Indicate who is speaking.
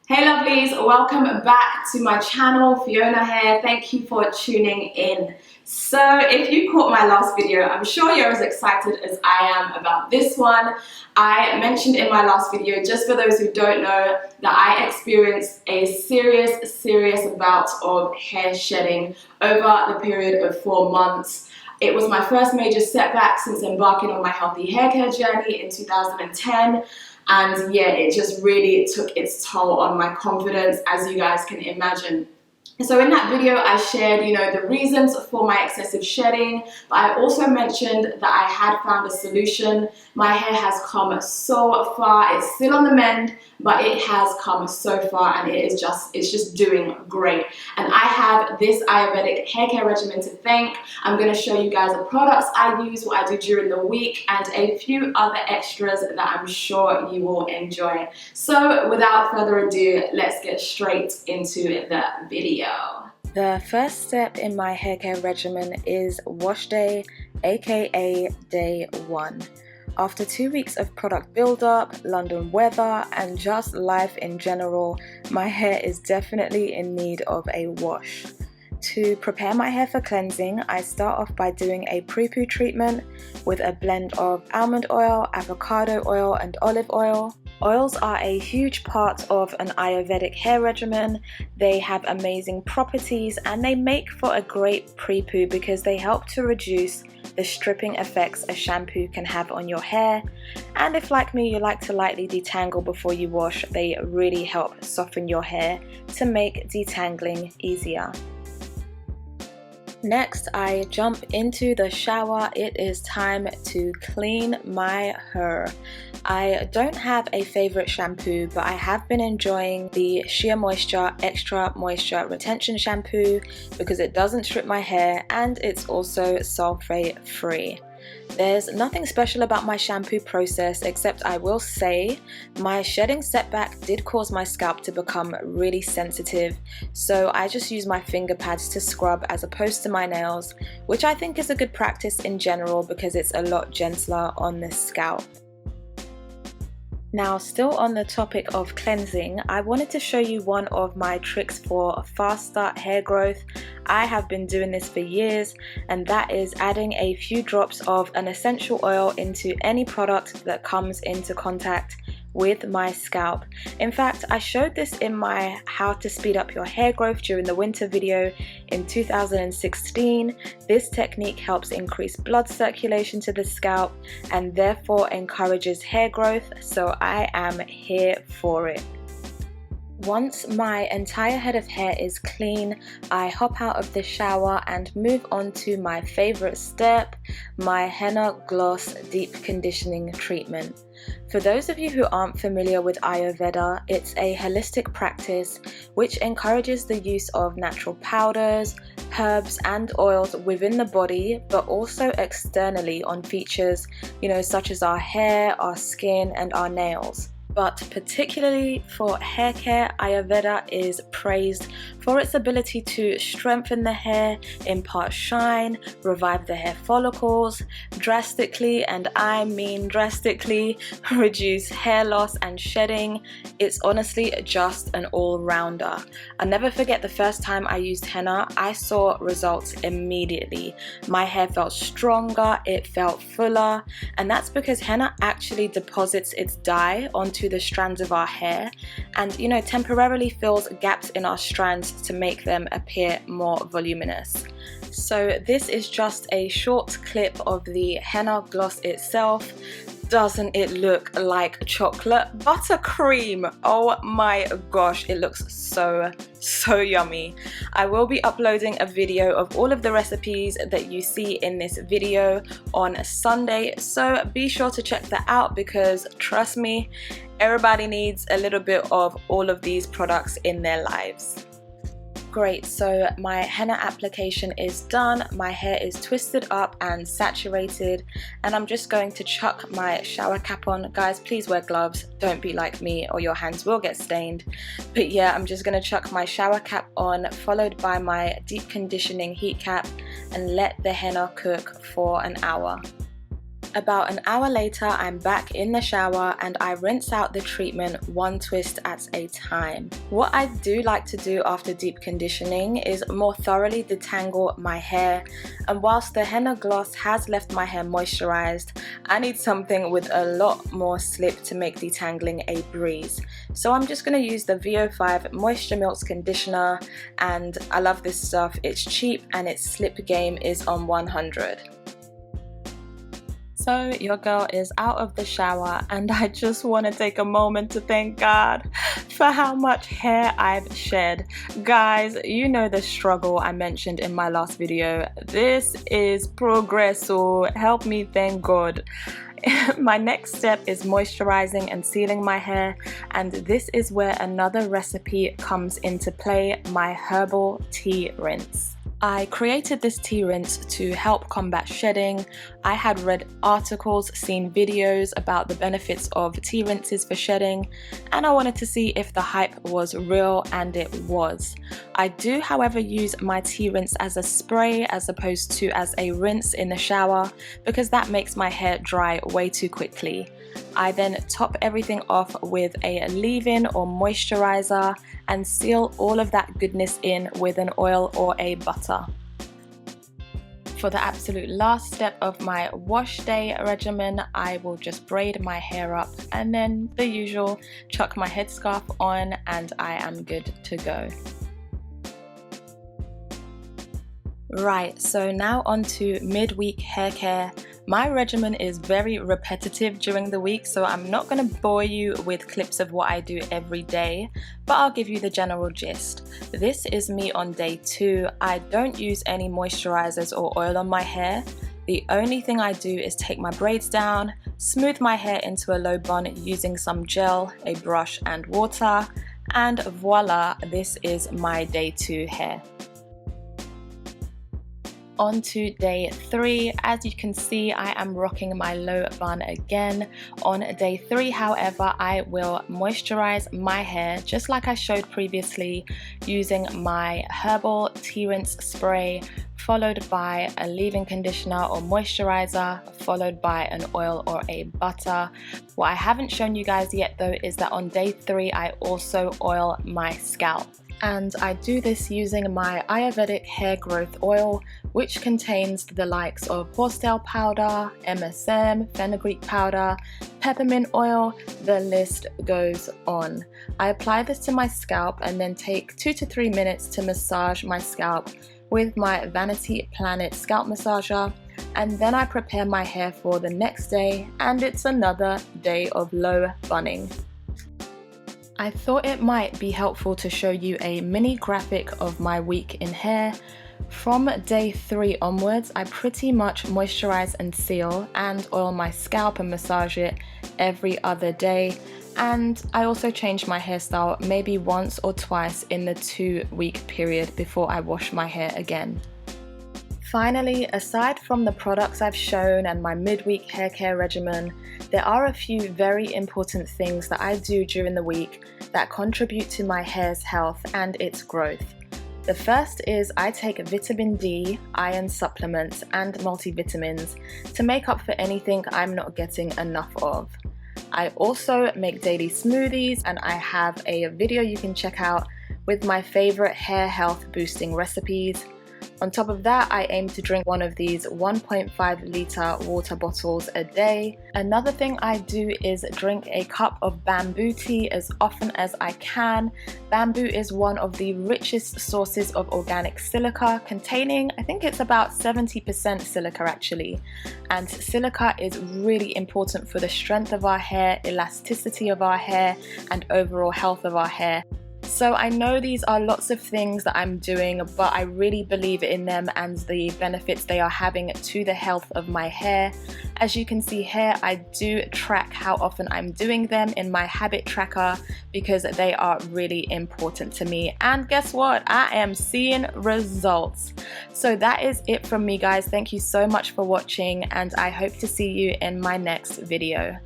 Speaker 1: Hey lovelies, welcome back to my channel, Fiona here. Thank you for tuning in. So if you caught my last video, I'm sure you're as excited as I am about this one. I mentioned in my last video, just for those who don't know, that I experienced a serious bout of hair shedding over the period of 4 months. It was my first major setback since embarking on my healthy hair care journey in 2010. And yeah, it just really took its toll on my confidence, as you guys can imagine. So in that video, I shared, the reasons for my excessive shedding, but I also mentioned that I had found a solution. My hair has come so far. It's still on the mend, but it has come so far, and it's just doing great. And I have this Ayurvedic hair care regimen to thank. I'm going to show you guys the products I use, what I do during the week, and a few other extras that I'm sure you will enjoy. So without further ado, let's get straight into the video.
Speaker 2: The first step in my hair care regimen is wash day, aka day 1. After 2 weeks of product build-up, London weather, and just life in general, my hair is definitely in need of a wash. To prepare my hair for cleansing, I start off by doing a Prepoo treatment with a blend of almond oil, avocado oil, and olive oil. Oils are a huge part of an Ayurvedic hair regimen. They have amazing properties and they make for a great Prepoo because they help to reduce the stripping effects a shampoo can have on your hair. And if, like me, you like to lightly detangle before you wash, they really help soften your hair to make detangling easier. Next, I jump into the shower. It is time to clean my hair. I don't have a favorite shampoo, but I have been enjoying the Sheer Moisture Extra Moisture Retention Shampoo because it doesn't strip my hair and it's also sulfate free. There's nothing special about my shampoo process, except I will say my shedding setback did cause my scalp to become really sensitive, so I just use my finger pads to scrub as opposed to my nails, which I think is a good practice in general because it's a lot gentler on the scalp. Now, still on the topic of cleansing, I wanted to show you one of my tricks for faster hair growth. I have been doing this for years, and that is adding a few drops of an essential oil into any product that comes into contact with my scalp. In fact, I showed this in my How to Speed Up Your Hair Growth during the winter video in 2016. This technique helps increase blood circulation to the scalp and therefore encourages hair growth, so I am here for it. Once my entire head of hair is clean, I hop out of the shower and move on to my favorite step, my Henna Gloss Deep Conditioning Treatment. For those of you who aren't familiar with Ayurveda, it's a holistic practice which encourages the use of natural powders, herbs and oils within the body, but also externally on features, such as our hair, our skin and our nails. But particularly for hair care, Ayurveda is praised for its ability to strengthen the hair, impart shine, revive the hair follicles, drastically, and I mean drastically, reduce hair loss and shedding. It's honestly just an all-rounder. I'll never forget the first time I used henna. I saw results immediately. My hair felt stronger, it felt fuller, and that's because henna actually deposits its dye onto the strands of our hair and temporarily fills gaps in our strands to make them appear more voluminous. So this is just a short clip of the henna gloss itself. Doesn't it look like chocolate buttercream? Oh my gosh, it looks so yummy. I will be uploading a video of all of the recipes that you see in this video on Sunday, so be sure to check that out because trust me, everybody needs a little bit of all of these products in their lives. Great, so my henna application is done, my hair is twisted up and saturated, and I'm just going to chuck my shower cap on. Guys, please wear gloves, don't be like me or your hands will get stained. But yeah, I'm just going to chuck my shower cap on, followed by my deep conditioning heat cap, and let the henna cook for an hour. About an hour later, I'm back in the shower and I rinse out the treatment one twist at a time. What I do like to do after deep conditioning is more thoroughly detangle my hair, and whilst the henna gloss has left my hair moisturized, I need something with a lot more slip to make detangling a breeze. So I'm just going to use the VO5 Moisture Milks conditioner, and I love this stuff. It's cheap and its slip game is on 100. So your girl is out of the shower and I just want to take a moment to thank God for how much hair I've shed. Guys, you know the struggle I mentioned in my last video. This is progress, so help me thank God. My next step is moisturizing and sealing my hair, and this is where another recipe comes into play, my herbal tea rinse. I created this tea rinse to help combat shedding. I had read articles, seen videos about the benefits of tea rinses for shedding, and I wanted to see if the hype was real, and it was. I do, however, use my tea rinse as a spray as opposed to as a rinse in the shower because that makes my hair dry way too quickly. I then top everything off with a leave-in or moisturizer and seal all of that goodness in with an oil or a butter. For the absolute last step of my wash day regimen, I will just braid my hair up and then the usual, chuck my headscarf on, and I am good to go. Right, so now on to midweek hair care. My regimen is very repetitive during the week, so I'm not going to bore you with clips of what I do every day, but I'll give you the general gist. This is me on day 2. I don't use any moisturizers or oil on my hair. The only thing I do is take my braids down, smooth my hair into a low bun using some gel, a brush and water, and voila, this is my day 2 hair. On to day 3. As you can see, I am rocking my low bun again. On day 3, however, I will moisturize my hair just like I showed previously using my herbal tea rinse spray, followed by a leave-in conditioner or moisturizer, followed by an oil or a butter. What I haven't shown you guys yet though is that on day 3 I also oil my scalp. And I do this using my Ayurvedic hair growth oil, which contains the likes of horsetail powder, MSM, fenugreek powder, peppermint oil, the list goes on. I apply this to my scalp and then take 2 to 3 minutes to massage my scalp with my Vanity Planet scalp massager, and then I prepare my hair for the next day, and it's another day of low bunning. I thought it might be helpful to show you a mini graphic of my week in hair. From day 3 onwards, I pretty much moisturize and seal and oil my scalp and massage it every other day. And I also change my hairstyle maybe once or twice in the 2-week period before I wash my hair again. Finally, aside from the products I've shown and my midweek hair care regimen, there are a few very important things that I do during the week that contribute to my hair's health and its growth. The first is I take vitamin D, iron supplements and multivitamins to make up for anything I'm not getting enough of. I also make daily smoothies, and I have a video you can check out with my favorite hair health boosting recipes. On top of that, I aim to drink one of these 1.5 litre water bottles a day. Another thing I do is drink a cup of bamboo tea as often as I can. Bamboo is one of the richest sources of organic silica, containing, I think it's about 70% silica actually. And silica is really important for the strength of our hair, elasticity of our hair, and overall health of our hair. So I know these are lots of things that I'm doing, but I really believe in them and the benefits they are having to the health of my hair. As you can see here, I do track how often I'm doing them in my habit tracker because they are really important to me. And guess what? I am seeing results. So that is it from me, guys. Thank you so much for watching, and I hope to see you in my next video.